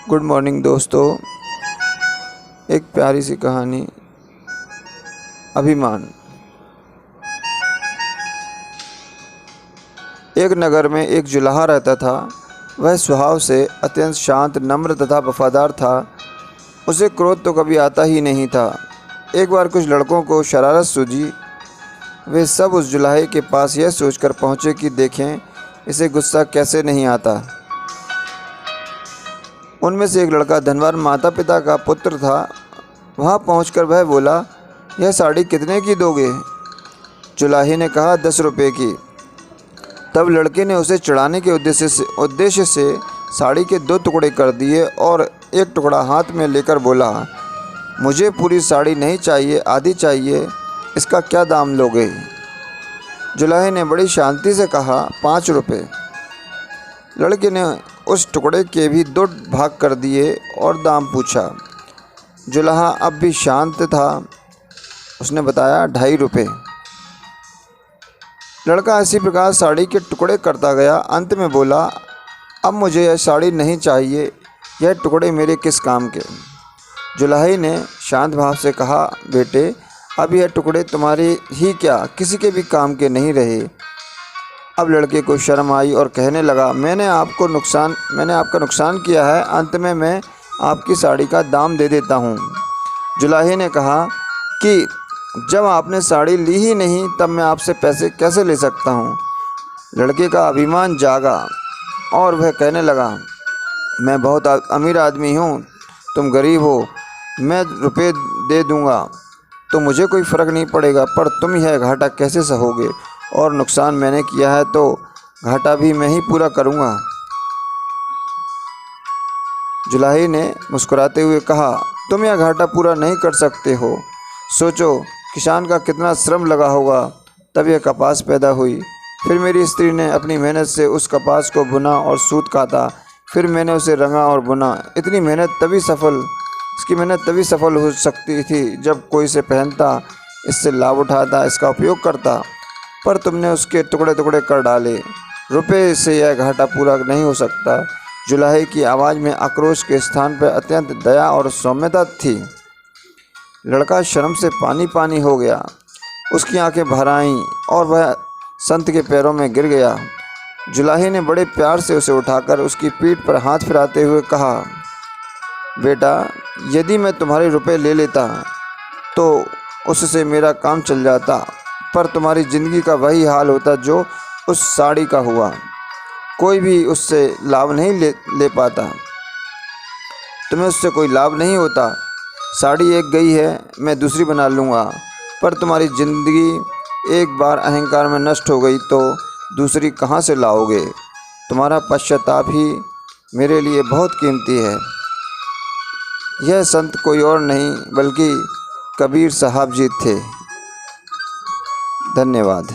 Good morning दोस्तों। एक प्यारी सी कहानी, अभिमान। एक नगर में एक जुलाहा रहता था। वह स्वभाव से अत्यंत शांत, नम्र तथा वफादार था। उसे क्रोध तो कभी आता ही नहीं था। एक बार कुछ लड़कों को शरारत सूझी। वे सब उस जुलाहे के पास यह सोचकर पहुँचे कि देखें इसे गुस्सा कैसे नहीं आता। उनमें से एक लड़का धनवान माता पिता का पुत्र था। वहाँ पहुंचकर वह बोला, यह साड़ी कितने की दोगे? जुलाहे ने कहा, 10 रुपये की। तब लड़के ने उसे चढ़ाने के उद्देश्य से साड़ी के 2 टुकड़े कर दिए और एक टुकड़ा हाथ में लेकर बोला, मुझे पूरी साड़ी नहीं चाहिए, आधी चाहिए। इसका क्या दाम लोगे? जुलाहे ने बड़ी शांति से कहा, 5 रुपये। लड़के ने उस टुकड़े के भी 2 भाग कर दिए और दाम पूछा। जुलाहा अब भी शांत था। उसने बताया, 2.5 रुपये। लड़का इसी प्रकार साड़ी के टुकड़े करता गया। अंत में बोला, अब मुझे यह साड़ी नहीं चाहिए, यह टुकड़े मेरे किस काम के? जुलाहे ने शांत भाव से कहा, बेटे, अब यह टुकड़े तुम्हारे ही क्या, किसी के भी काम के नहीं रहे। अब लड़के को शर्म आई और कहने लगा, मैंने आपका नुकसान किया है, अंत में मैं आपकी साड़ी का दाम दे देता हूँ। जुलाहे ने कहा कि जब आपने साड़ी ली ही नहीं तब मैं आपसे पैसे कैसे ले सकता हूँ। लड़के का अभिमान जागा और वह कहने लगा, मैं बहुत अमीर आदमी हूँ, तुम गरीब हो, मैं रुपए दे दूँगा तो मुझे कोई फ़र्क नहीं पड़ेगा, पर तुम यह घाटा कैसे सहोगे? और नुकसान मैंने किया है तो घाटा भी मैं ही पूरा करूँगा। जुलाहे ने मुस्कुराते हुए कहा, तुम यह घाटा पूरा नहीं कर सकते हो। सोचो किसान का कितना श्रम लगा होगा तब यह कपास पैदा हुई। फिर मेरी स्त्री ने अपनी मेहनत से उस कपास को बुना और सूत काता। फिर मैंने उसे रंगा और बुना। इसकी मेहनत तभी सफल हो सकती थी जब कोई इसे पहनता, इससे लाभ उठाता, इसका उपयोग करता। पर तुमने उसके टुकड़े टुकड़े कर डाले। रुपए से यह घाटा पूरा नहीं हो सकता। जुलाहे की आवाज़ में आक्रोश के स्थान पर अत्यंत दया और सौम्यता थी। लड़का शर्म से पानी पानी हो गया। उसकी आंखें भर आईं और वह संत के पैरों में गिर गया। जुलाहे ने बड़े प्यार से उसे उठाकर उसकी पीठ पर हाथ फिराते हुए कहा, बेटा, यदि मैं तुम्हारे रुपए ले लेता तो उससे मेरा काम चल जाता, पर तुम्हारी ज़िंदगी का वही हाल होता जो उस साड़ी का हुआ। कोई भी उससे लाभ नहीं ले पाता। तुम्हें उससे कोई लाभ नहीं होता। साड़ी एक गई है, मैं दूसरी बना लूँगा, पर तुम्हारी ज़िंदगी एक बार अहंकार में नष्ट हो गई तो दूसरी कहाँ से लाओगे? तुम्हारा पश्चाताप ही मेरे लिए बहुत कीमती है। यह संत कोई और नहीं बल्कि कबीर साहब जी थे। धन्यवाद।